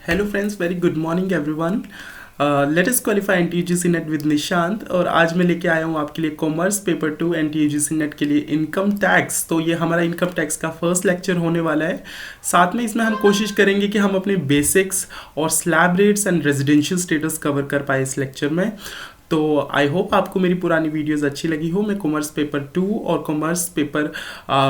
Hello friends, very good morning everyone. Let us qualify NT UGC net with Nishant. और आज मैं लेके आया हूँ आपके लिए कॉमर्स पेपर 2 एनटीयूजीसी नेट के लिए इनकम टैक्स। तो ये हमारा इनकम टैक्स का फर्स्ट लेक्चर होने वाला है। साथ में इसमें हम कोशिश करेंगे कि हम अपने बेसिक्स और slab rates and residential status cover कर पाए इस लेक्चर में। तो आई होप आपको मेरी पुरानी वीडियोस अच्छी लगी हो। मैं कॉमर्स पेपर 2 और कॉमर्स पेपर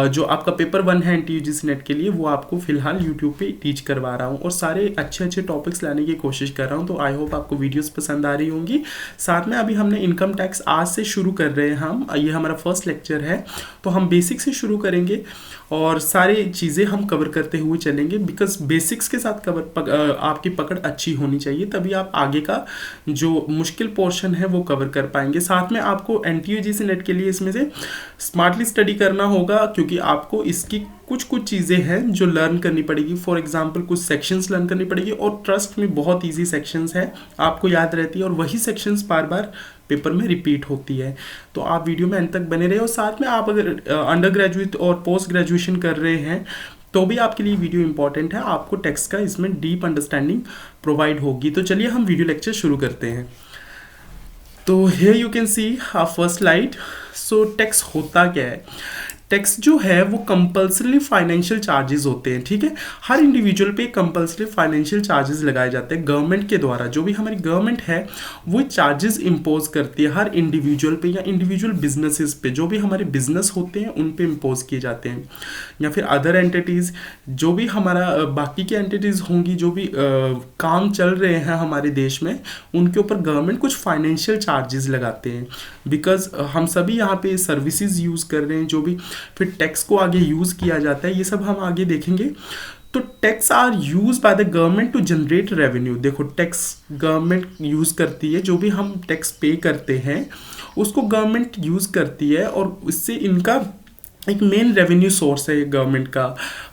जो आपका पेपर 1 है एनटीयूजीसी नेट के लिए, वो आपको फिलहाल यूट्यूब पे टीच करवा रहा हूँ और सारे अच्छे अच्छे टॉपिक्स लाने की कोशिश कर रहा हूँ। तो आई होप आपको वीडियोस पसंद आ रही होंगी। साथ में अभी हमने इनकम टैक्स आज से शुरू कर रहे हैं हम, ये हमारा फर्स्ट लेक्चर है। तो हम बेसिक से शुरू करेंगे और सारी चीज़ें हम कवर करते हुए चलेंगे, बिकॉज बेसिक्स के साथ आपकी पकड़ अच्छी होनी चाहिए, तभी आप आगे का जो मुश्किल पोर्शन है वो कवर कर पाएंगे। साथ में आपको एनटीयूजीसी नेट के लिए इसमें से स्मार्टली स्टडी करना होगा, क्योंकि आपको इसकी कुछ चीज़ें हैं जो लर्न करनी पड़ेगी। फॉर एग्जांपल कुछ सेक्शंस लर्न करनी पड़ेगी, और ट्रस्ट में बहुत इजी सेक्शंस है, आपको याद रहती है, और वही सेक्शंस बार बार पेपर में रिपीट होती है। तो आप वीडियो में अंत तक बने रहे। और साथ में आप अगर अंडर ग्रेजुएट और पोस्ट ग्रेजुएशन कर रहे हैं तो भी आपके लिए वीडियो इंपॉर्टेंट है, आपको टैक्स का इसमें डीप अंडरस्टैंडिंग प्रोवाइड होगी। तो चलिए हम वीडियो लेक्चर शुरू करते हैं। तो here you can see our first slide। So tax होता क्या है? टैक्स जो है वो कंपल्सरी फाइनेंशियल चार्जेस होते हैं, ठीक है। हर इंडिविजुअल पे कंपल्सरी फाइनेंशियल चार्जेस लगाए जाते हैं गवर्नमेंट के द्वारा। जो भी हमारी गवर्नमेंट है वो चार्जेस इम्पोज करती है हर इंडिविजुअल पे या इंडिविजुअल बिजनेसेस पे। जो भी हमारे बिजनेस होते हैं उन पे इम्पोज किए जाते हैं, या फिर अदर एंटिटीज़ जो भी हमारा बाकी की एंटिटीज़ होंगी, जो भी काम चल रहे हैं हमारे देश में, उनके ऊपर गवर्नमेंट कुछ फाइनेंशियल चार्जेस लगाते हैं। बिकॉज हम सभी यहाँ पे सर्विसेज यूज़ कर रहे हैं, जो भी फिर टैक्स को आगे यूज़ किया जाता है, ये सब हम आगे देखेंगे। तो tax are use by the government to generate revenue. देखो, टैक्स गवर्नमेंट यूज़ करती है, जो भी हम टैक्स पे करते हैं उसको गवर्नमेंट यूज़ करती है, और इससे इनका एक मेन रेवेन्यू सोर्स है गवर्नमेंट का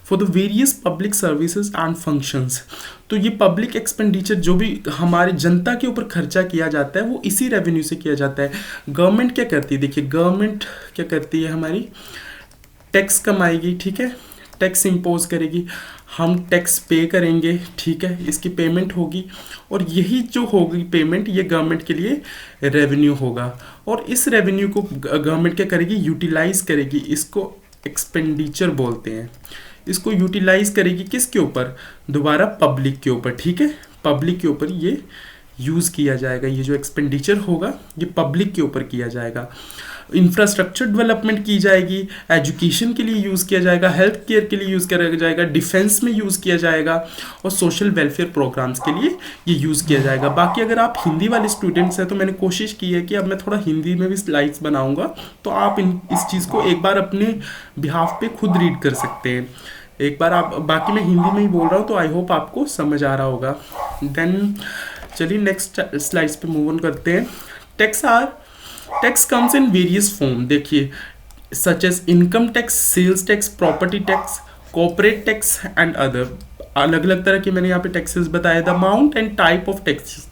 for the various public services and functions. तो ये पब्लिक एक्सपेंडिचर जो भी हमारे जनता के ऊपर खर्चा किया जाता है वो इसी रेवेन्यू से किया जाता है। गवर्नमेंट क्या करती है? देखिए, गवर्नमेंट क्या करती है, हमारी टैक्स कमाएगी, ठीक है, टैक्स इम्पोज करेगी, हम टैक्स पे करेंगे, ठीक है, इसकी पेमेंट होगी, और यही जो होगी पेमेंट ये गवर्नमेंट के लिए रेवेन्यू होगा। और इस रेवेन्यू को गवर्नमेंट क्या करेगी? यूटिलाइज करेगी। इसको एक्सपेंडिचर बोलते हैं। इसको यूटिलाइज करेगी किसके ऊपर? दोबारा पब्लिक के ऊपर, ठीक है, पब्लिक के ऊपर ये यूज़ किया जाएगा। ये जो एक्सपेंडिचर होगा ये पब्लिक के ऊपर किया जाएगा। इंफ्रास्ट्रक्चर डेवलपमेंट की जाएगी, एजुकेशन के लिए यूज़ किया जाएगा, हेल्थ केयर के लिए यूज़ किया जाएगा, डिफेंस में यूज़ किया जाएगा, और सोशल वेलफेयर प्रोग्राम्स के लिए ये यूज़ किया जाएगा। बाकी अगर आप हिंदी वाले स्टूडेंट्स हैं तो मैंने कोशिश की है कि अब मैं थोड़ा हिंदी में भी स्लाइड्स बनाऊंगा, तो आप इस चीज़ को एक बार अपने बिहाफ पे खुद रीड कर सकते हैं। एक बार आप, बाकी मैं हिंदी में ही बोल रहा हूँ, तो आई होप आपको समझ आ रहा होगा। देन चलिए नेक्स्ट स्लाइड्स पे मूव ऑन करते हैं। Tax comes in various form. देखिए, such as income tax, sales tax, property tax, corporate tax and other. अलग अलग तरह के मैंने यहाँ पे टैक्सेस बताया। The amount and type of taxes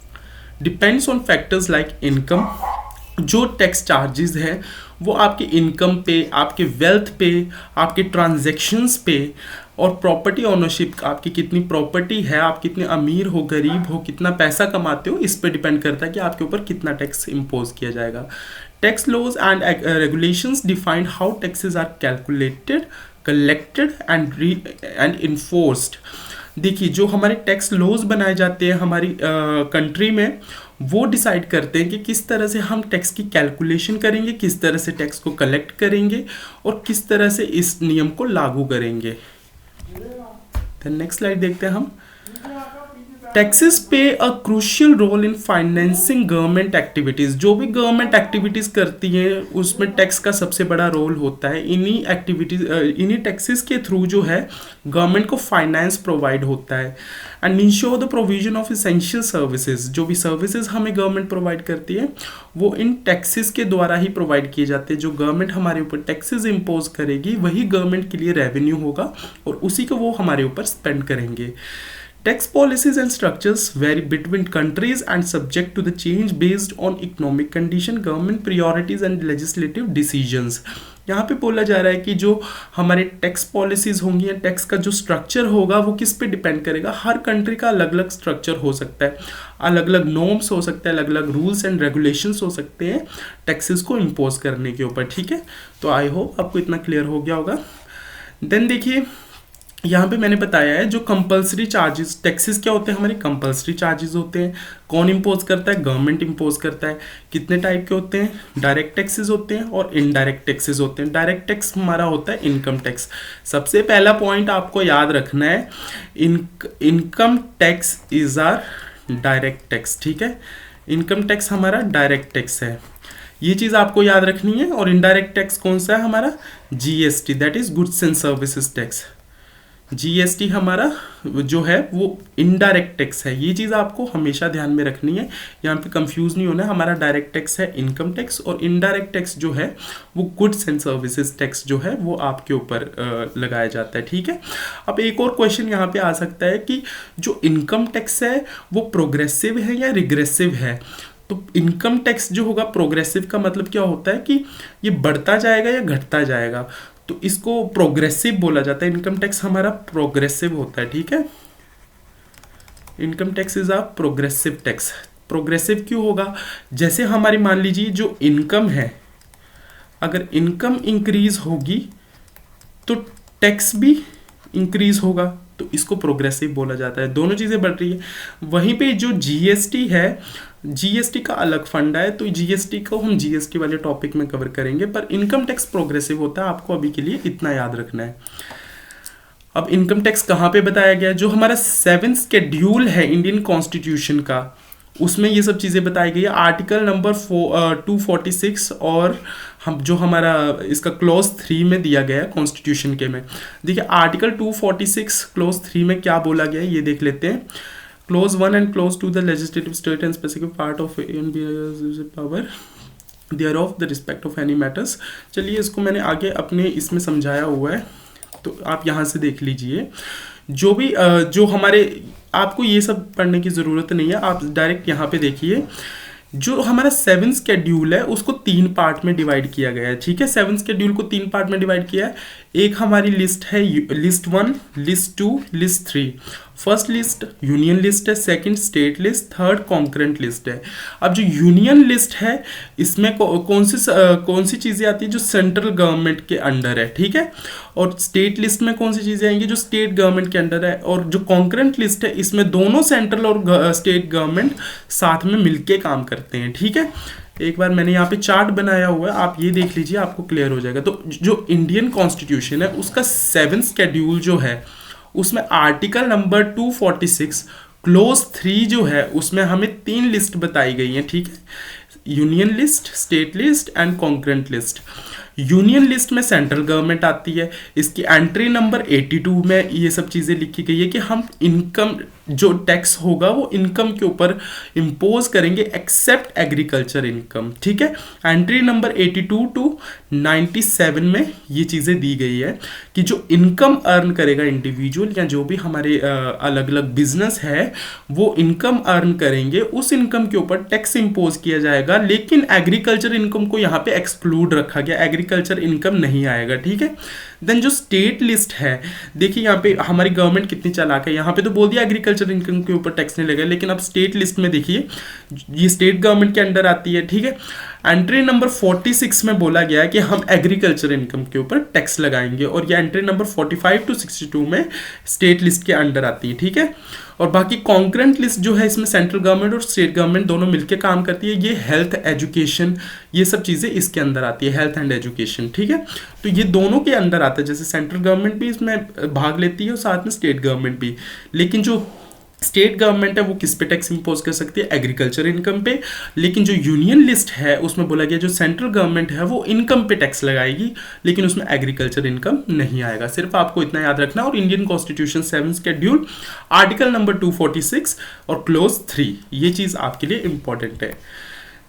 depends on factors like income. जो टैक्स चार्जेस हैं वो आपके इनकम पे, आपके वेल्थ पे, आपके ट्रांजैक्शंस पे, और प्रॉपर्टी ओनरशिप, आपकी कितनी प्रॉपर्टी है, आप कितने अमीर हो, गरीब हो, कितना पैसा कमाते हो, इस पे डिपेंड करता है कि आपके ऊपर कितना टैक्स इम्पोज किया जाएगा। Tax laws and regulations define how taxes are calculated, collected and enforced. देखिए, जो हमारे टैक्स लॉज बनाए जाते हैं हमारी कंट्री में, वो डिसाइड करते हैं कि किस तरह से हम टैक्स की कैलकुलेशन करेंगे, किस तरह से टैक्स को कलेक्ट करेंगे, और किस तरह से इस नियम को लागू करेंगे। नेक्स्ट स्लाइड देखते हैं हम। Taxes pay a crucial role in financing government activities. जो भी गवर्नमेंट एक्टिविटीज़ करती हैं उसमें टैक्स का सबसे बड़ा रोल होता है। इन्हीं टैक्सेस के थ्रू जो है गवर्नमेंट को फाइनेंस प्रोवाइड होता है, and ensure the provision of essential services. जो भी सर्विसेज हमें गवर्नमेंट प्रोवाइड करती है वो इन टैक्सेस के द्वारा ही प्रोवाइड किए जाते हैं। जो गवर्नमेंट हमारे ऊपर टैक्सेस इम्पोज करेगी वही गवर्नमेंट के लिए रेवेन्यू होगा, और उसी को वो हमारे ऊपर स्पेंड करेंगे। Tax policies and structures vary between countries and subject to the change based on economic condition, government priorities and legislative decisions। यहाँ पे बोला जा रहा है कि जो हमारे टैक्स पॉलिसीज होंगी या टैक्स का जो स्ट्रक्चर होगा वो किस पे डिपेंड करेगा। हर कंट्री का अलग अलग स्ट्रक्चर हो सकता है, अलग अलग नॉर्म्स हो सकता है, अलग अलग रूल्स एंड रेगुलेशंस हो सकते हैं टैक्सेस को इम्पोज करने के ऊपर, ठीक है। तो आई होप आपको इतना क्लियर हो गया होगा। देन देखिए यहाँ पे मैंने बताया है जो कंपलसरी चार्जेस, टैक्सेस क्या होते हैं हमारे, कंपलसरी चार्जेस होते हैं। कौन इम्पोज करता है, गवर्नमेंट इम्पोज करता है। कितने टाइप के होते हैं, डायरेक्ट टैक्सेस होते हैं और इनडायरेक्ट टैक्सेस होते हैं। डायरेक्ट टैक्स हमारा होता है इनकम टैक्स। सबसे पहला पॉइंट आपको याद रखना है, income tax is are direct tax, ठीक है। इनकम टैक्स हमारा डायरेक्ट टैक्स है, ये चीज़ आपको याद रखनी है। और इनडायरेक्ट टैक्स कौन सा है हमारा, GST, that is goods and services tax. GST हमारा जो है वो इनडायरेक्ट टैक्स है, ये चीज़ आपको हमेशा ध्यान में रखनी है, यहाँ पे कंफ्यूज नहीं होना है। हमारा डायरेक्ट टैक्स है इनकम टैक्स और इनडायरेक्ट टैक्स जो है वो गुड्स एंड सर्विसेज टैक्स जो है वो आपके ऊपर लगाया जाता है, ठीक है। अब एक और क्वेश्चन यहाँ पे आ सकता है कि जो इनकम टैक्स है वो प्रोग्रेसिव है या रिग्रेसिव है। तो इनकम टैक्स जो होगा प्रोग्रेसिव का मतलब क्या होता है कि ये बढ़ता जाएगा या घटता जाएगा, तो इसको प्रोग्रेसिव बोला जाता है। इनकम टैक्स हमारा प्रोग्रेसिव होता है, ठीक है। Income tax is a progressive tax. Progressive क्यों होगा, जैसे हमारी मान लीजिए जो इनकम है, अगर इनकम इंक्रीज होगी तो टैक्स भी इंक्रीज होगा, तो इसको प्रोग्रेसिव बोला जाता है। दोनों चीज़ें बढ़ रही है। वहीं पे जो जीएसटी है, जीएसटी का अलग फंड है, तो जीएसटी को हम जीएसटी वाले टॉपिक में कवर करेंगे, पर इनकम टैक्स प्रोग्रेसिव होता है, आपको अभी के लिए इतना याद रखना है। अब इनकम टैक्स कहाँ पे बताया गया है, जो हमारा 7th शेड्यूल है इंडियन कॉन्स्टिट्यूशन का, उसमें ये सब चीज़ें बताई गई है। आर्टिकल नंबर 246 और हम जो हमारा इसका क्लॉज 3 में दिया गया है कॉन्स्टिट्यूशन के में। देखिए आर्टिकल 246 क्लॉज 3 में क्या बोला गया है ये देख लेते हैं। Clause 1 and clause 2 the legislative state and specific part of power there of the respect of any matters. चलिए इसको मैंने आगे अपने इसमें समझाया हुआ है, तो आप यहाँ से देख लीजिए। जो भी जो हमारे, आपको ये सब पढ़ने की ज़रूरत नहीं है, आप डायरेक्ट यहाँ पे देखिए। जो हमारा 7th शेड्यूल है उसको 3 पार्ट में डिवाइड किया गया है, ठीक है। 7th शेड्यूल को 3 पार्ट में डिवाइड किया है। एक हमारी लिस्ट है list 1, list 2, list 3। First list union list है, second state list, third concurrent list है। अब जो यूनियन लिस्ट है इसमें कौन सी चीज़ें आती है, जो सेंट्रल गवर्नमेंट के अंडर है, ठीक है। और स्टेट लिस्ट में कौन सी चीज़ें आएंगी, जो स्टेट गवर्नमेंट के अंडर है। और जो कॉन्करेंट लिस्ट है इसमें दोनों सेंट्रल और स्टेट गवर्नमेंट साथ में मिलके काम करते हैं, ठीक है। एक बार मैंने यहाँ पे चार्ट बनाया हुआ है, आप ये देख लीजिए, आपको क्लियर हो जाएगा। तो जो इंडियन कॉन्स्टिट्यूशन है उसका 7th शेड्यूल जो है उसमें आर्टिकल नंबर 246 क्लोज 3 जो है उसमें हमें 3 लिस्ट बताई गई हैं, ठीक है। Union list, state list and concurrent list. Union list में सेंट्रल गवर्नमेंट आती है, इसकी एंट्री नंबर 82 में ये सब चीज़ें लिखी गई है कि हम इनकम जो टैक्स होगा वो इनकम के ऊपर इम्पोज करेंगे एक्सेप्ट एग्रीकल्चर इनकम, ठीक है। एंट्री नंबर 82 टू 97 में ये चीज़ें दी गई है कि जो इनकम अर्न करेगा इंडिविजुअल या जो भी हमारे अलग अलग बिजनेस है वो इनकम अर्न करेंगे, उस इनकम के ऊपर टैक्स इम्पोज किया जाएगा। लेकिन एग्रीकल्चर इनकम को यहाँ पे एक्सक्लूड रखा गया, एग्रीकल्चर इनकम नहीं आएगा, ठीक है। देन जो स्टेट लिस्ट है, देखिए यहाँ पे हमारी गवर्नमेंट कितनी चालाक है, यहाँ पे तो बोल दिया एग्रीकल्चर इनकम के ऊपर टैक्स नहीं लगेगा, लेकिन अब स्टेट लिस्ट में देखिए ये स्टेट गवर्नमेंट के अंडर आती है, ठीक है। एंट्री नंबर 46 में बोला गया है कि हम एग्रीकल्चर इनकम के ऊपर टैक्स लगाएंगे, और ये एंट्री नंबर 45 टू 62 में स्टेट लिस्ट के अंडर आती है, ठीक है। और बाकी कॉन्करेंट लिस्ट जो है इसमें सेंट्रल गवर्नमेंट और स्टेट गवर्नमेंट दोनों मिलकर काम करती है। ये हेल्थ, एजुकेशन, ये सब चीज़ें इसके अंदर आती है, हेल्थ एंड एजुकेशन, ठीक है। तो ये दोनों के अंदर आता है, जैसे सेंट्रल गवर्नमेंट भी इसमें भाग लेती है और साथ में स्टेट गवर्नमेंट भी। लेकिन जो स्टेट गवर्नमेंट है वो किस पे टैक्स इंपोज कर सकती है, एग्रीकल्चर इनकम पे। लेकिन जो यूनियन लिस्ट है उसमें बोला गया जो सेंट्रल गवर्नमेंट है वो इनकम पे टैक्स लगाएगी, लेकिन उसमें एग्रीकल्चर इनकम नहीं आएगा। सिर्फ आपको इतना याद रखना। और Indian constitution 7th schedule article number 246 और क्लोज 3, ये चीज़ आपके लिए इंपॉर्टेंट है।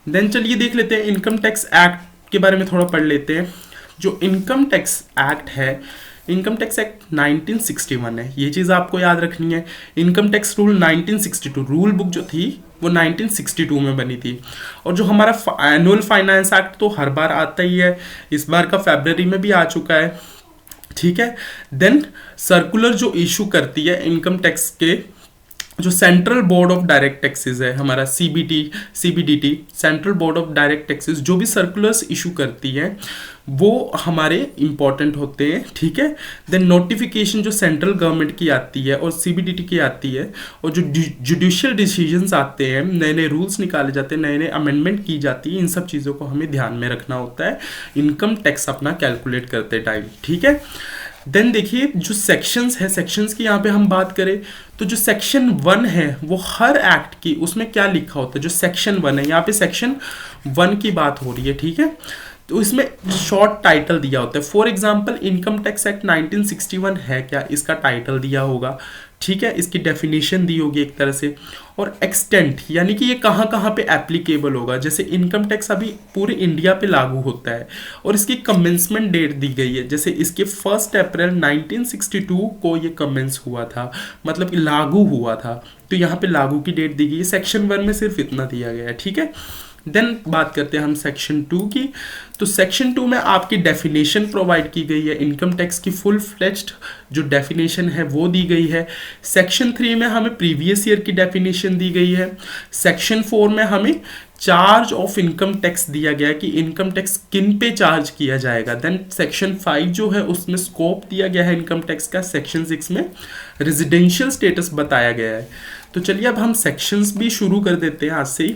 देन चलिए देख लेते हैं इनकम टैक्स एक्ट के बारे में थोड़ा पढ़ लेते हैं। जो इनकम टैक्स एक्ट है इनकम टैक्स एक्ट 1961 है, ये चीज़ आपको याद रखनी है। Income tax rule 1962, rule book जो थी वो 1962 में बनी थी। और जो हमारा एनुअल फाइनेंस एक्ट तो हर बार आता ही है, इस बार का फरवरी में भी आ चुका है, ठीक है। देन सर्कुलर जो इशू करती है इनकम टैक्स के, जो central board of direct taxes है हमारा CBDT, central board of direct taxes, जो भी सर्कुलर्स इशू करती है वो हमारे इंपॉर्टेंट होते हैं, ठीक है। देन नोटिफिकेशन जो सेंट्रल गवर्नमेंट की आती है और सीबीडीटी की आती है, और जो जुडिशियल डिसीजंस आते हैं, नए नए रूल्स निकाले जाते हैं, नए नए अमेंडमेंट की जाती है, इन सब चीज़ों को हमें ध्यान में रखना होता है इनकम टैक्स अपना कैलकुलेट करते टाइम, ठीक है। देन देखिए जो सेक्शंस है, सेक्शंस की यहाँ पे हम बात करें तो जो सेक्शन 1 है वो हर एक्ट की, उसमें क्या लिखा होता है, जो सेक्शन 1 है, यहाँ पे सेक्शन 1 की बात हो रही है, ठीक है। तो इसमें शॉर्ट टाइटल दिया होता है। For example income tax act 1961 है क्या, इसका टाइटल दिया होगा, ठीक है। इसकी डेफिनेशन दी होगी एक तरह से, और एक्सटेंट यानी कि ये कहाँ कहाँ पे एप्लीकेबल होगा। जैसे इनकम टैक्स अभी पूरे इंडिया पे लागू होता है और इसकी कमेंसमेंट डेट दी गई है, जैसे इसके 1 अप्रैल 1962 को ये कमेंस हुआ था, मतलब कि लागू हुआ था, तो यहाँ पे लागू की डेट दी गई है। सेक्शन 1 में सिर्फ इतना दिया गया है, ठीक है। देन बात करते हैं हम सेक्शन 2 की। तो सेक्शन 2 में आपकी डेफिनेशन प्रोवाइड की गई है, इनकम टैक्स की फुल फ्लेज्ड जो डेफिनेशन है वो दी गई है। सेक्शन 3 में हमें प्रीवियस ईयर की डेफिनेशन दी गई है। सेक्शन 4 में हमें चार्ज ऑफ इनकम टैक्स दिया गया है कि इनकम टैक्स किन पे चार्ज किया जाएगा। देन सेक्शन 5 जो है उसमें स्कोप दिया गया है इनकम टैक्स का। सेक्शन 6 में रेजिडेंशियल स्टेटस बताया गया है। तो चलिए अब हम सेक्शंस भी शुरू कर देते हैं आज से ही।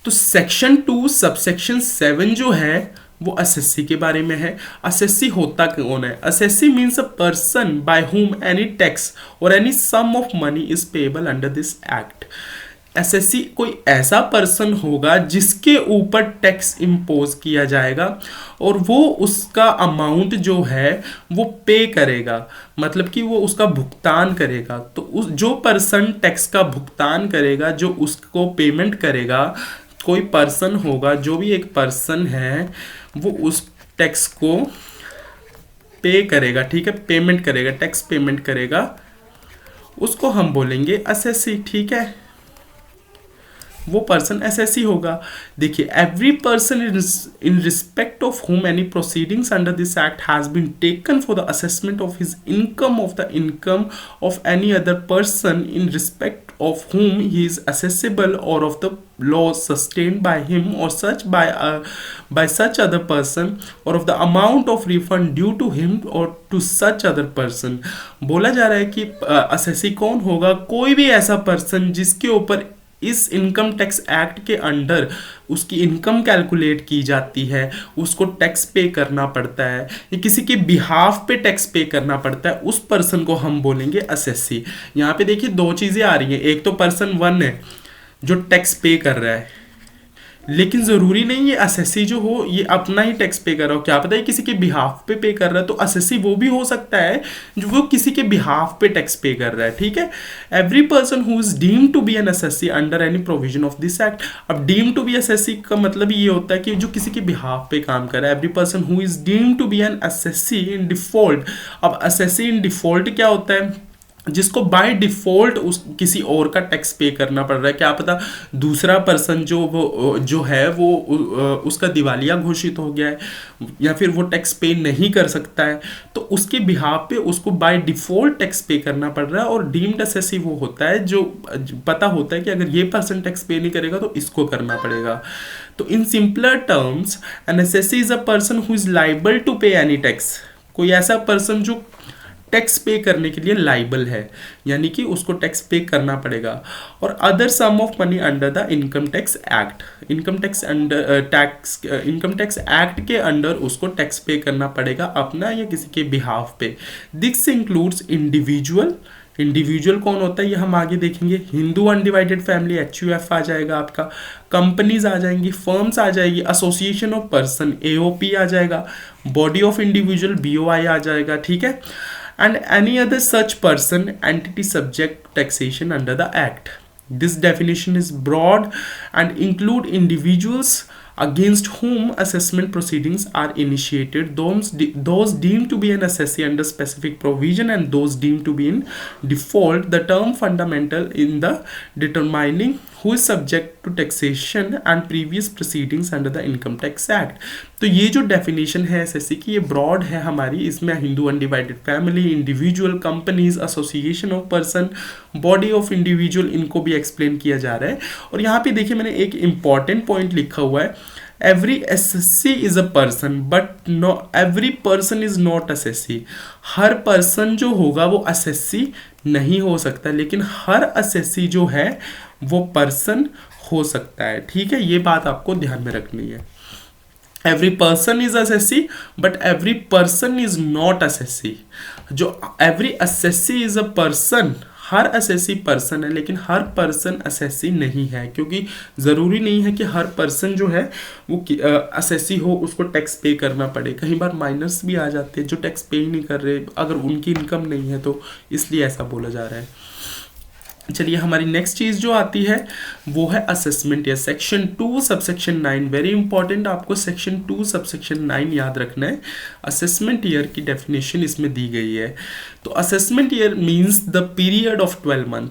तो सेक्शन 2 सबसेक्शन 7 जो है वो एसएससी के बारे में है। एसएससी होता कौन है? Assessee means a person by whom any tax or any sum of money is payable under this act. Assessee कोई ऐसा पर्सन होगा जिसके ऊपर टैक्स इम्पोज किया जाएगा और वो उसका अमाउंट जो है वो पे करेगा, मतलब कि वो उसका भुगतान करेगा। तो उस जो पर्सन टैक्स का भुगतान करेगा, जो उसको पेमेंट करेगा, कोई पर्सन होगा, जो भी एक पर्सन है वो उस टैक्स को पे करेगा, ठीक है, पेमेंट करेगा, टैक्स पेमेंट करेगा, उसको हम बोलेंगे एसएससी, ठीक है। वो पर्सन एसएससी होगा। देखिए, every person in respect of whom any proceedings under this act has been taken for the assessment of his income of the income of any other person in respect of whom he is assessable or of the law sustained by him or such by such other person or of the amount of refund due to him or to such other person। बोला जा रहा है कि assessee कौन होगा? कोई भी ऐसा पर्सन जिसके ऊपर इस इनकम टैक्स एक्ट के अंडर उसकी इनकम कैलकुलेट की जाती है, उसको टैक्स पे करना पड़ता है या किसी के बिहाफ पे टैक्स पे करना पड़ता है, उस पर्सन को हम बोलेंगे एसएससी। यहाँ पे देखिए दो चीज़ें आ रही हैं, एक तो पर्सन 1 है जो टैक्स पे कर रहा है, लेकिन ज़रूरी नहीं ये एसएससी जो हो ये अपना ही टैक्स पे कर रहा हो, क्या पता है किसी के बिहाफ पे कर रहा है, तो एसएससी वो भी हो सकता है जो वो किसी के बिहाफ पे टैक्स पे कर रहा है, ठीक है। Every person who is deemed to be an assessee under any provision of this act. अब डीम्ड टू बी एसएससी का मतलब ये होता है कि जो किसी के बिहाफ पे काम कर रहा है। Every person who is deemed to be an assessee in default. अब एसएससी इन डिफॉल्ट क्या होता है? जिसको बाय डिफॉल्ट उस किसी और का टैक्स पे करना पड़ रहा है, क्या पता दूसरा पर्सन जो है वो उसका दिवालिया घोषित हो गया है या फिर वो टैक्स पे नहीं कर सकता है, तो उसके बिहाफ पे उसको बाय डिफॉल्ट टैक्स पे करना पड़ रहा है। और डीम्ड एसएससी वो होता है जो पता होता है कि अगर ये पर्सन टैक्स पे नहीं करेगा तो इसको करना पड़ेगा। तो in simpler terms an assessee is a person who is liable to pay any tax. कोई ऐसा पर्सन जो टैक्स पे करने के लिए लाइबल है, यानी कि उसको टैक्स पे करना पड़ेगा। और other sum of money under the income tax act. Income tax act के अंडर उसको टैक्स पे करना पड़ेगा अपना या किसी के बिहाफ पे। This includes individual. इंडिविजुअल कौन होता है ये हम आगे देखेंगे। हिंदू अनडिवाइडेड फैमिली HUF आ जाएगा आपका, कंपनीज आ जाएंगी, फर्म्स आ जाएगी, एसोसिएशन ऑफ पर्सन AOP आ जाएगा, बॉडी ऑफ इंडिविजुअल BOI आ जाएगा, ठीक है, and any other such person entity subject taxation under the act. This definition is broad and include individuals against whom assessment proceedings are initiated, those deemed to be an assessee under specific provision and those deemed to be in default. The term fundamental in the determining who is subject to taxation and previous proceedings under the income tax act. तो ये जो definition है SSC की, ये broad है हमारी, इसमें Hindu undivided family, individual, companies, association of person, body of individual, इनको भी एक्सप्लेन किया जा रहा है। और यहाँ पे देखिए मैंने एक इंपॉर्टेंट पॉइंट लिखा हुआ है, every assessee is a person but know every person is not SSC. Her person जो होगा वो एसएससी नहीं हो सकता, लेकिन हर एसएससी जो है वो पर्सन हो सकता है। ठीक है, ये बात आपको ध्यान में रखनी है। Every person is assessee but every person is not assessee. जो every assessee is a person, हर एसएससी पर्सन है, लेकिन हर पर्सन एसएससी नहीं है, क्योंकि ज़रूरी नहीं है कि हर पर्सन जो है वो एसएससी हो, उसको टैक्स पे करना पड़े। कई बार माइनर्स भी आ जाते हैं जो टैक्स पे ही नहीं कर रहे अगर उनकी इनकम नहीं है, तो इसलिए ऐसा बोला जा रहा है। चलिए, हमारी नेक्स्ट चीज़ जो आती है वो है assessment year, section 2 subsection 9। Very important, आपको सेक्शन 2 सबसेक्शन 9 याद रखना है। असेसमेंट ईयर की डेफिनेशन इसमें दी गई है। तो assessment year means the period of 12 month,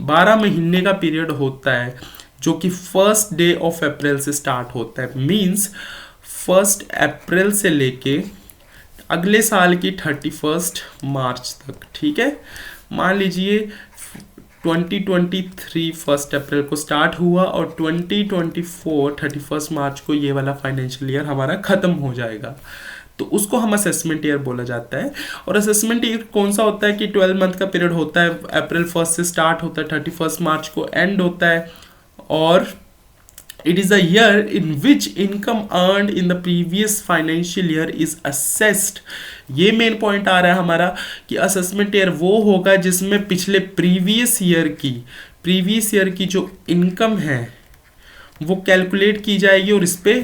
12 महीने का पीरियड होता है, जो कि 1 डे ऑफ अप्रैल से स्टार्ट होता है। मींस 1 अप्रैल से लेके अगले साल की 31 मार्च तक। ठीक है, मान लीजिए 2023 1 अप्रैल को स्टार्ट हुआ और 2024 31 मार्च को ये वाला फाइनेंशियल ईयर हमारा ख़त्म हो जाएगा, तो उसको हम असेसमेंट ईयर बोला जाता है। और असेसमेंट ईयर कौन सा होता है कि 12 मंथ का पीरियड होता है, अप्रैल 1 से स्टार्ट होता है, 31 मार्च को एंड होता है, और it is a year in which income earned in the previous financial year is assessed। ये मेन पॉइंट आ रहा है हमारा कि असेसमेंट ईयर वो होगा जिसमें पिछले प्रीवियस ईयर की जो इनकम है वो कैलकुलेट की जाएगी और इस पे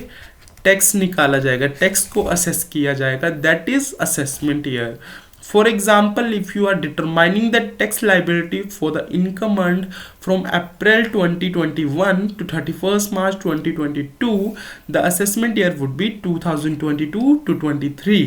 टैक्स निकाला जाएगा, टैक्स को असेस किया जाएगा। That is assessment year. For example, if you are determining the tax liability for the income earned from April 2021 to 31st March 2022, the assessment year would be 2022 to 23।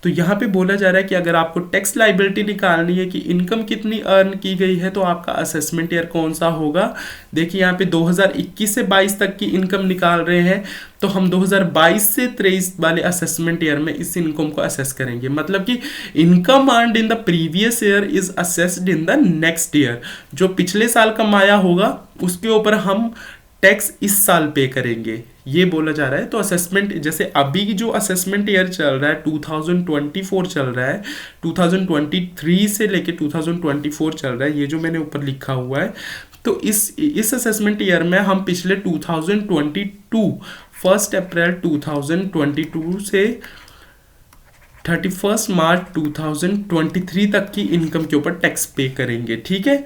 तो यहाँ पे बोला जा रहा है कि अगर आपको टैक्स लाइबिलिटी निकालनी है कि इनकम कितनी अर्न की गई है, तो आपका असेसमेंट ईयर कौन सा होगा। देखिए यहाँ पे 2021 से 22 तक की इनकम निकाल रहे हैं, तो हम 2022 से 23 वाले असेसमेंट ईयर में इस इनकम को असेस करेंगे। मतलब कि income earned in the previous year is assessed in the next year. जो पिछले साल कमाया होगा उसके ऊपर हम टैक्स इस साल पे करेंगे, ये बोला जा रहा है। तो असेसमेंट, जैसे अभी जो असेसमेंट ईयर चल रहा है 2024 चल रहा है, 2023 से लेके 2024 चल रहा है, ये जो मैंने ऊपर लिखा हुआ है। तो इस असेसमेंट ईयर में हम पिछले 2022 1 अप्रैल 2022 से 31 मार्च 2023 तक की इनकम के ऊपर टैक्स पे करेंगे। ठीक है।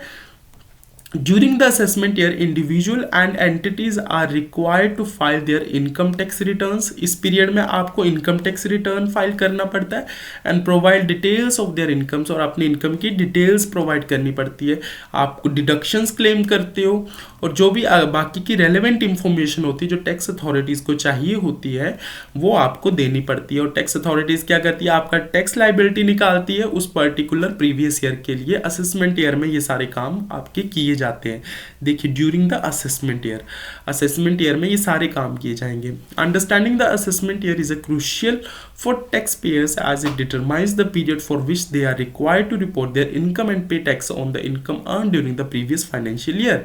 During the assessment year, individual and entities are required to file their income tax returns। इस पीरियड में आपको इनकम टैक्स रिटर्न फाइल करना पड़ता है and provide details of their incomes, और अपनी इनकम की डिटेल्स प्रोवाइड करनी पड़ती है। आपको डिडक्शंस क्लेम करते हो और जो भी बाकी की रेलेवेंट इंफॉर्मेशन होती है जो टैक्स अथॉरिटीज़ को चाहिए होती है वो आपको देनी पड़ती है। और टैक्स अथॉरिटीज़ क्या करती है, आपका टैक्स लाइबिलिटी निकालती है उस पर्टिकुलर प्रीवियस ईयर के लिए। असेसमेंट ईयर में ये सारे काम आपके किए जाते हैं। देखिए, ड्यूरिंग द असेसमेंट ईयर में ये सारे काम किए जाएंगे। Understanding the assessment year is a crucial for tax payers as it determines the period for which they are required to report their income and pay tax on the income earn during the previous financial year.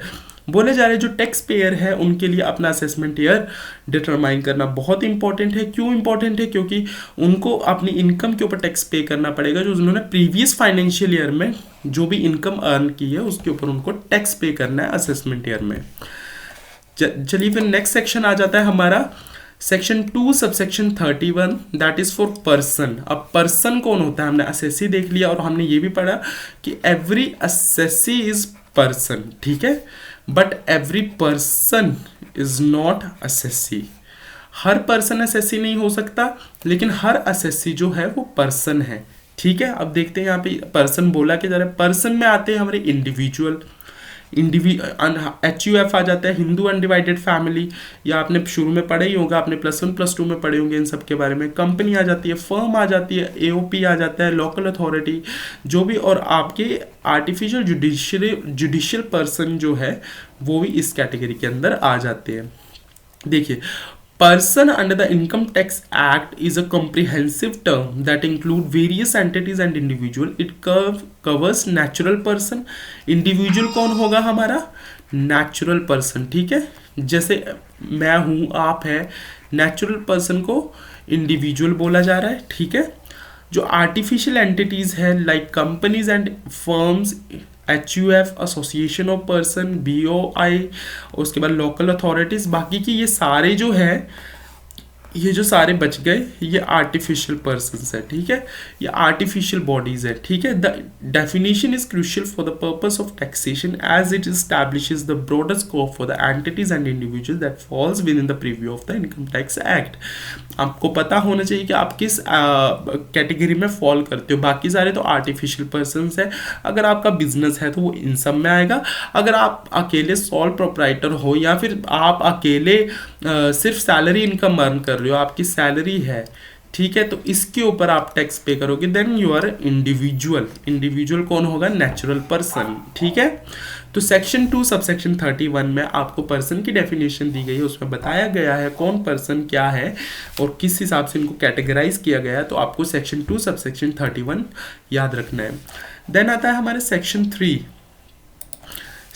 बोले जा रहे जो tax payer है उनके लिए अपना assessment year determine करना बहुत इंपॉर्टेंट है। क्यों इंपॉर्टेंट है? क्योंकि उनको अपनी इनकम के ऊपर टैक्स पे करना पड़ेगा जो उन्होंने प्रीवियस फाइनेंशियल ईयर में जो भी इनकम अर्न की है उसके ऊपर उनको टैक्स पे करना है असेसमेंट ईयर में। चलिए फिर नेक्स्ट सेक्शन आ जाता है हमारा section 2 subsection 31, that is for person. अब पर्सन कौन होता है? हमने असेसी देख लिया और हमने ये भी पढ़ा कि एवरी असेसी इज पर्सन। ठीक है, but every person is not assessee. Her person assessee नहीं हो सकता, लेकिन हर असेसी जो है वो पर्सन है। ठीक है, अब देखते हैं यहाँ पे पर्सन बोला क्या जा रहा है। पर्सन में आते हैं हमारे इंडिविजुअल। HUF आ जाता है, हिंदू अनडिवाइडेड फैमिली, या आपने शुरू में पढ़ा ही होगा, आपने +1 +2 में पढ़े होंगे इन सब के बारे में। कंपनी आ जाती है, फर्म आ जाती है, AOP आ जाता है, लोकल अथॉरिटी जो भी, और आपके आर्टिफिशियल जुडिशियल पर्सन जो है वो भी इस कैटेगरी के अंदर आ जाते हैं। देखिए, person under the Income Tax Act is a comprehensive term that include various entities and individual. It covers natural person. Individual कौन होगा हमारा? Natural person, ठीक है। जैसे मैं हूँ, आप है, natural person को individual बोला जा रहा है, ठीक है। जो आर्टिफिशियल एंटिटीज है like companies and firms, HUF, association of person, BOI, उसके बाद लोकल अथॉरिटीज, बाकी की ये सारे जो है, ये जो सारे बच गए, ये आर्टिफिशियल पर्सन्स है, ठीक है, ये आर्टिफिशियल बॉडीज है, ठीक है। The definition is crucial for the purpose of taxation as it establishes the broader scope for the entities and individual that falls within the purview of the income tax act. आपको पता होना चाहिए कि आप किस category में fall करते हो। बाकी सारे तो आर्टिफिशियल पर्सन्स है, अगर आपका बिजनेस है तो वो इन सब में आएगा। अगर आप अकेले सोल प्रोप्राइटर हो या फिर आप अकेले सिर्फ सैलरी इनकम अर्न कर रहे हो, आपकी सैलरी है, ठीक है, तो इसके ऊपर आप टैक्स पे करोगे, then you are individual. Individual कौन होगा? नेचुरल पर्सन, ठीक है। तो सेक्शन 2 सबसेक्शन 31 में आपको पर्सन की डेफिनेशन दी गई है, उसमें बताया गया है कौन पर्सन क्या है और किस हिसाब से इनको कैटेगराइज किया गया है। तो आपको सेक्शन 2 सबसेक्शन 31 याद रखना है। देन आता है हमारे सेक्शन 3।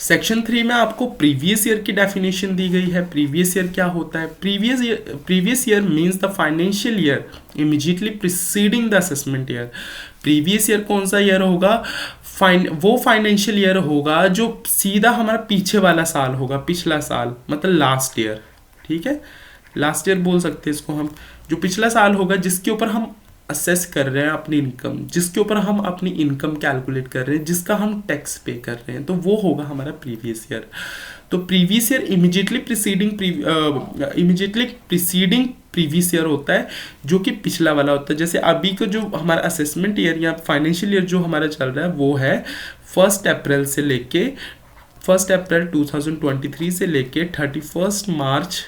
सेक्शन 3 में आपको प्रीवियस ईयर की डेफिनेशन दी गई है। प्रीवियस ईयर क्या होता है? Previous year means the financial year immediately preceding the assessment year. Previous year कौन सा ईयर होगा? वो फाइनेंशियल ईयर होगा जो सीधा हमारा पीछे वाला साल होगा, पिछला साल, मतलब लास्ट ईयर, ठीक है, लास्ट ईयर बोल सकते हैं इसको हम। जो पिछला साल होगा जिसके ऊपर हम असेस कर रहे हैं अपनी इनकम, जिसके ऊपर हम अपनी इनकम कैलकुलेट कर रहे हैं, जिसका हम टैक्स पे कर रहे हैं, तो वो होगा हमारा प्रीवियस ईयर। तो previous year immediately preceding previous year होता है, जो कि पिछला वाला होता है। जैसे अभी का जो हमारा असेसमेंट ईयर या फाइनेंशियल ईयर जो हमारा चल रहा है वो है 1 अप्रैल से लेके 1 अप्रैल 2023 से लेके 31 मार्च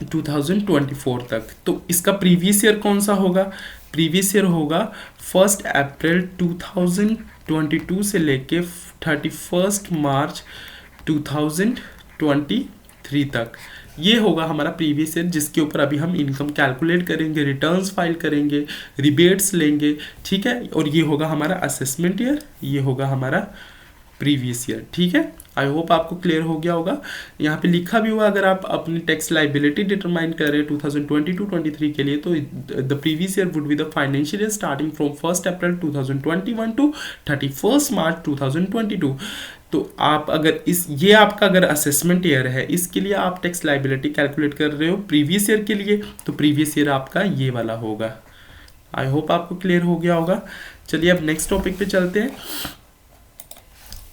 2024 तक। तो इसका प्रीवियस ईयर कौन सा होगा? प्रीवियस ईयर होगा 1 अप्रैल 2022 से लेके 31 मार्च 2023 तक। ये होगा हमारा प्रीवियस ईयर, जिसके ऊपर अभी हम इनकम कैलकुलेट करेंगे, रिटर्न्स फाइल करेंगे, रिबेट्स लेंगे, ठीक है। और ये होगा हमारा असेसमेंट ईयर, ये होगा हमारा प्रीवियस ईयर, ठीक है। आई होप आपको क्लियर हो गया होगा। यहाँ पे लिखा भी हुआ, अगर आप अपनी टैक्स लाइबिलिटी डिटरमाइन कर रहे हैं 2022-23 के लिए, तो the previous year would be the financial year starting from 1 April 2021 to 31 March 2022। तो आप अगर ये आपका अगर असेसमेंट ईयर है, इसके लिए आप टैक्स लाइबिलिटी कैलकुलेट कर रहे हो प्रीवियस ईयर के लिए, तो प्रीवियस ईयर आपका ये वाला होगा। आई होप आपको क्लियर हो गया होगा। चलिए अब नेक्स्ट टॉपिक पे चलते हैं।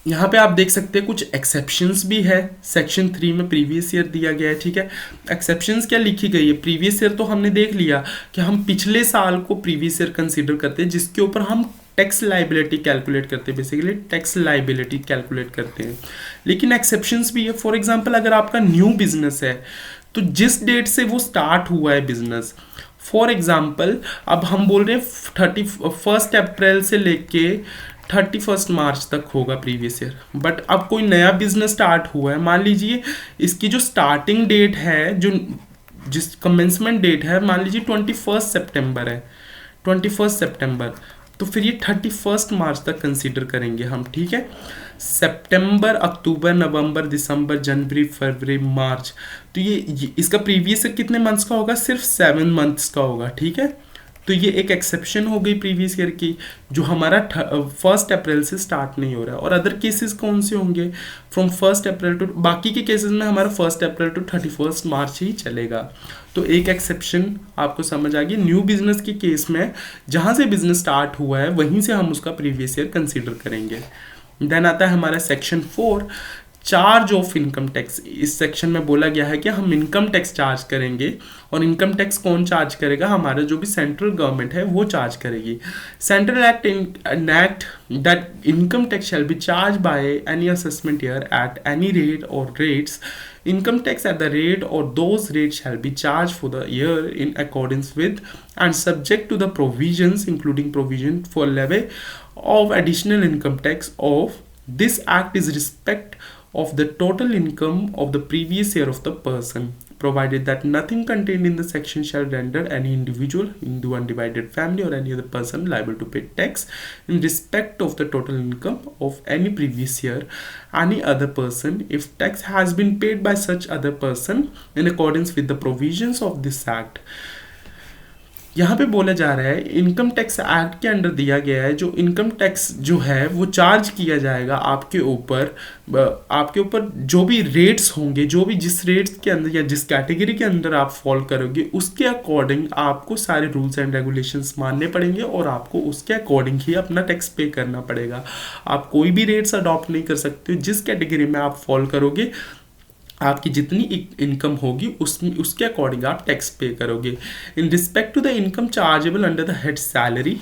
यहाँ पे आप देख सकते हैं कुछ एक्सेप्शंस भी है। सेक्शन 3 में प्रीवियस ईयर दिया गया है, ठीक है। एक्सेप्शंस क्या लिखी गई है? प्रीवियस ईयर तो हमने देख लिया कि हम पिछले साल को प्रीवियस ईयर कंसीडर करते हैं, जिसके ऊपर हम टैक्स लाइबिलिटी कैलकुलेट करते हैं, बेसिकली टैक्स लाइबिलिटी कैलकुलेट करते हैं। लेकिन एक्सेप्शंस भी है। फॉर एग्जांपल, अगर आपका न्यू बिजनेस है तो जिस डेट से वो स्टार्ट हुआ है बिजनेस, फॉर एग्जांपल अब हम बोल रहे हैं 31 अप्रैल से लेके 31 मार्च तक होगा प्रीवियस ईयर, बट अब कोई नया बिजनेस स्टार्ट हुआ है, मान लीजिए इसकी जो स्टार्टिंग डेट है, जो जिस कमेंसमेंट डेट है, मान लीजिए 21 सितंबर है, 21 सितंबर, तो फिर ये 31 मार्च तक कंसीडर करेंगे हम, ठीक है। सितंबर, अक्टूबर, नवंबर, दिसंबर, जनवरी, फरवरी, मार्च, तो ये इसका प्रीवियस ईयर कितने मंथ्स का होगा? सिर्फ 7 मंथ्स का होगा, ठीक है। तो ये एक एक्सेप्शन हो गई प्रीवियस ईयर की, जो हमारा 1 अप्रैल से स्टार्ट नहीं हो रहा है। और अदर केसेस कौन से होंगे? फ्रॉम 1 अप्रैल टू, बाकी के केसेस में हमारा 1 अप्रैल टू 31 मार्च ही चलेगा। तो एक एक्सेप्शन आपको समझ आ गई। न्यू बिजनेस के केस में जहाँ से बिजनेस स्टार्ट हुआ है वहीं से हम उसका प्रीवियस ईयर कंसिडर करेंगे। देन आता है हमारा section 4। Charge of income tax, इस सेक्शन में बोला गया है कि हम इनकम टैक्स चार्ज करेंगे, और इनकम टैक्स कौन चार्ज करेगा, हमारा जो भी सेंट्रल गवर्नमेंट है वो चार्ज करेगी। Central act act that income tax shall B charge by any assessment year at any rate और rates, income tax at the rate or those rates shall be charged for the year in accordance with and subject to the provisions including provision for levy of additional income tax of this act is respect of the total income of the previous year of the person, provided that nothing contained in the section shall render any individual, Hindu undivided family or any other person liable to pay tax in respect of the total income of any previous year, any other person, if tax has been paid by such other person in accordance with the provisions of this act। यहाँ पे बोला जा रहा है income tax act के under दिया गया है, जो इनकम टैक्स जो है वो चार्ज किया जाएगा आपके ऊपर जो भी रेट्स होंगे, जो भी जिस रेट्स के अंदर या जिस कैटेगरी के अंदर आप फॉल करोगे उसके अकॉर्डिंग आपको सारे रूल्स एंड रेगुलेशंस मानने पड़ेंगे और आपको उसके अकॉर्डिंग ही अपना टैक्स पे करना पड़ेगा। आप कोई भी रेट्स अडॉप्ट नहीं कर सकते हो, जिस कैटेगरी में आप फॉल करोगे आपकी जितनी इनकम होगी उसके अकॉर्डिंग आप टैक्स पे करोगे। In respect to the income chargeable under the head salary,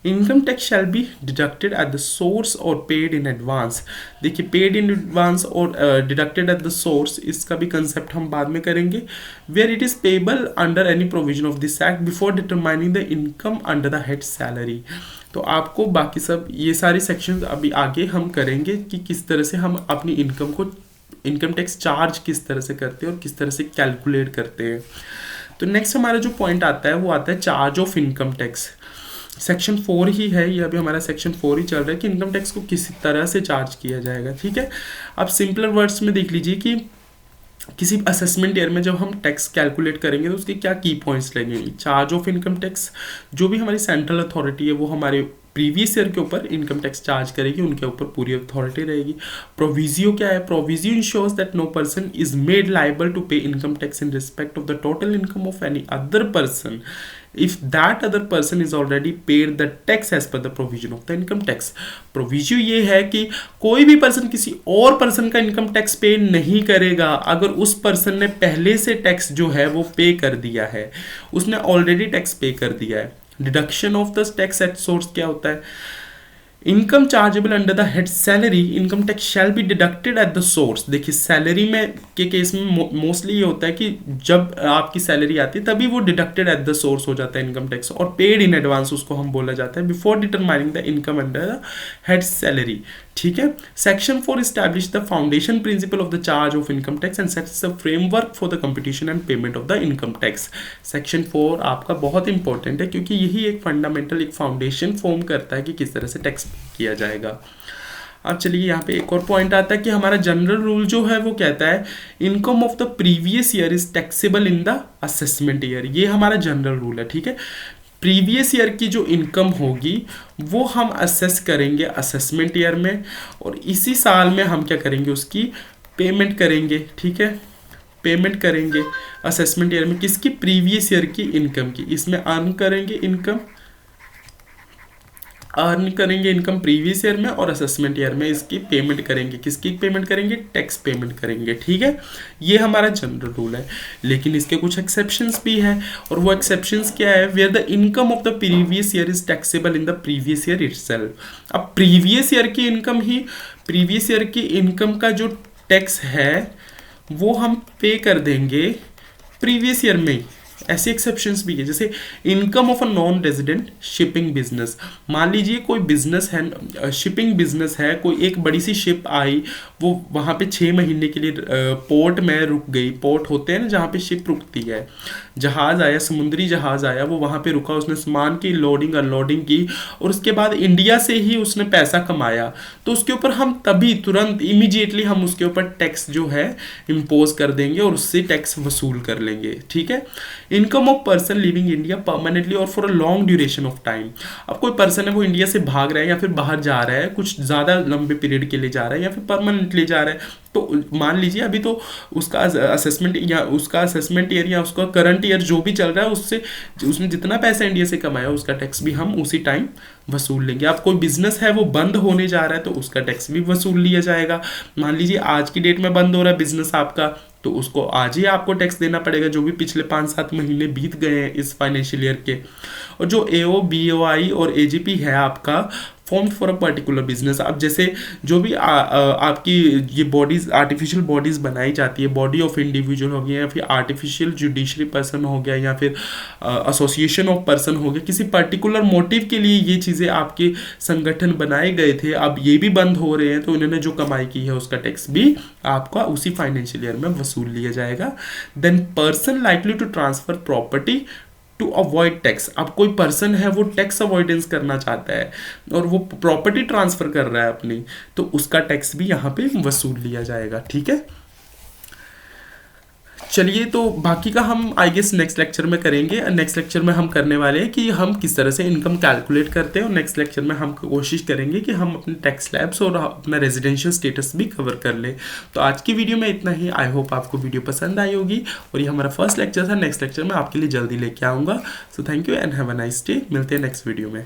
income tax shall be deducted at the source or paid in advance. देखिए पेड इन एडवांस और डिडक्टेड एट द सोर्स, इसका भी concept हम बाद में करेंगे। Where it is payable under any provision of this act before determining the income under the head salary. तो आपको बाकी सब ये सारे सेक्शंस अभी आगे हम करेंगे कि किस तरह से हम अपनी इनकम टैक्स चार्ज किस तरह से करते हैं और किस तरह से कैलकुलेट करते हैं। तो नेक्स्ट हमारा जो पॉइंट आता है वो आता है charge of income tax. Section 4 ही है, ये अभी हमारा सेक्शन 4 ही चल रहा है कि इनकम टैक्स को किस तरह से चार्ज किया जाएगा। ठीक है, अब सिंपलर वर्ड्स में देख लीजिए कि किसी असेसमेंट ईयर में जब हम टैक्स कैलकुलेट करेंगे तो उसके क्या की पॉइंट्स लगेंगे। चार्ज ऑफ इनकम टैक्स, जो भी हमारी सेंट्रल अथॉरिटी है वो हमारे प्रीवियस ईयर के ऊपर इनकम टैक्स चार्ज करेगी, उनके ऊपर पूरी अथॉरिटी रहेगी। प्रोविजियो क्या है, proviso ensures that no person is made liable to pay income tax in respect of the total income of any other person if that other person is already paid the tax as per the provision of the income tax। प्रोविजियो ये है कि कोई भी person किसी और person का income tax पे नहीं करेगा अगर उस पर्सन ने पहले से टैक्स जो है वो पे कर दिया है, उसने ऑलरेडी टैक्स पे कर दिया है। Deduction of the tax at source क्या होता है, income chargeable under the head salary income tax shall be deducted at the source. देखिए सैलरी में के केस में मोस्टली ये होता है कि जब आपकी सैलरी आती है तभी वो डिडक्टेड एट द सोर्स हो जाता है इनकम टैक्स, और पेड इन एडवांस उसको हम बोला जाता है before determining the income under the head salary. ठीक है, section 4 establish the foundation principle of the charge of income tax and sets the framework for the competition and payment of the income tax. Section 4 आपका बहुत important है क्योंकि यही एक fundamental एक foundation form करता है कि किस तरह से टैक्स किया जाएगा। अब चलिए यहाँ पे एक और पॉइंट आता है कि हमारा जनरल रूल जो है वो कहता है income of the previous year is taxable in the assessment year. ये हमारा जनरल रूल है। ठीक है, प्रीवियस ईयर की जो इनकम होगी वो हम असेस करेंगे असेसमेंट ईयर में, और इसी साल में हम क्या करेंगे उसकी पेमेंट करेंगे। ठीक है, पेमेंट करेंगे असेसमेंट ईयर में किसकी, प्रीवियस ईयर की इनकम की। इसमें अर्न करेंगे इनकम प्रीवियस ईयर में, और असेसमेंट ईयर में इसकी पेमेंट करेंगे। किसकी पेमेंट करेंगे, टैक्स पेमेंट करेंगे। ठीक है, ये हमारा जनरल रूल है, लेकिन इसके कुछ एक्सेप्शंस भी है, और वो एक्सेप्शंस क्या है, where the income of the previous year is taxable in the previous year itself. अब प्रीवियस ईयर की इनकम का जो टैक्स है वो हम पे कर देंगे प्रीवियस ईयर में। ऐसे एक्सेप्शंस भी है, जैसे income of a non resident shipping business. मान लीजिए कोई बिजनेस है, शिपिंग बिजनेस है, कोई एक बड़ी सी शिप आई, वो वहाँ पे 6 महीने के लिए पोर्ट में रुक गई। पोर्ट होते हैं ना जहाँ पे शिप रुकती है, जहाज़ आया, समुद्री जहाज़ आया, वो वहाँ पे रुका, उसने सामान की लोडिंग अनलोडिंग की, और उसके बाद इंडिया से ही उसने पैसा कमाया, तो उसके ऊपर हम तभी तुरंत इमीडिएटली हम उसके ऊपर टैक्स जो है इम्पोज कर देंगे और उससे टैक्स वसूल कर लेंगे। ठीक है, income of person living India permanently or for a long duration of time. अब कोई पर्सन है वो इंडिया से भाग रहा है या फिर बाहर जा रहा है, कुछ ज़्यादा लंबे पीरियड के लिए जा रहा है या फिर परमानेंटली जा रहा है, तो मान लीजिए अभी तो उसका असेसमेंट ईयर या उसका करंट ईयर जो भी चल रहा है उससे उसने जितना पैसा इंडिया से कमाया उसका टैक्स भी हम उसी टाइम वसूल लेंगे। अब कोई बिजनेस है वो बंद होने जा रहा है तो उसका टैक्स भी वसूल लिया जाएगा। मान लीजिए आज की डेट में बंद हो रहा है बिजनेस आपका, तो उसको आज ही आपको टैक्स देना पड़ेगा जो भी पिछले 5-7 महीने बीत गए हैं इस फाइनेंशियल ईयर के। और जो एओ बीओआई और एजीपी है आपका formed for a particular business, अब जैसे जो भी आपकी ये बॉडीज आर्टिफिशियल बॉडीज बनाई जाती है, बॉडी ऑफ इंडिविजुअल हो गया या फिर आर्टिफिशियल जुडिशरी पर्सन हो गया या फिर एसोसिएशन ऑफ पर्सन हो गया, किसी पर्टिकुलर मोटिव के लिए ये चीज़ें आपके संगठन बनाए गए थे, अब ये भी बंद हो रहे हैं तो इन्होंने जो कमाई की है उसका टैक्स भी आपका उसी फाइनेंशियल ईयर में वसूल लिया जाएगा। Then person likely to transfer property to avoid tax, अब कोई पर्सन है वो टैक्स अवॉइडेंस करना चाहता है और वो प्रॉपर्टी ट्रांसफर कर रहा है अपनी, तो उसका टैक्स भी यहाँ पे वसूल लिया जाएगा। ठीक है, चलिए तो बाकी का हम आई गेस नेक्स्ट लेक्चर में करेंगे। नेक्स्ट लेक्चर में हम करने वाले हैं कि हम किस तरह से इनकम कैलकुलेट करते हैं और नेक्स्ट लेक्चर में हम कोशिश करेंगे कि हम अपने टैक्स स्लैब्स और अपना रेजिडेंशियल स्टेटस भी कवर कर लें। तो आज की वीडियो में इतना ही। आई होप आपको वीडियो पसंद आई होगी और ये हमारा फर्स्ट लेक्चर था। नेक्स्ट लेक्चर में आपके लिए जल्दी लेके आऊँगा। So thank you and have a nice day. मिलते हैं नेक्स्ट वीडियो में।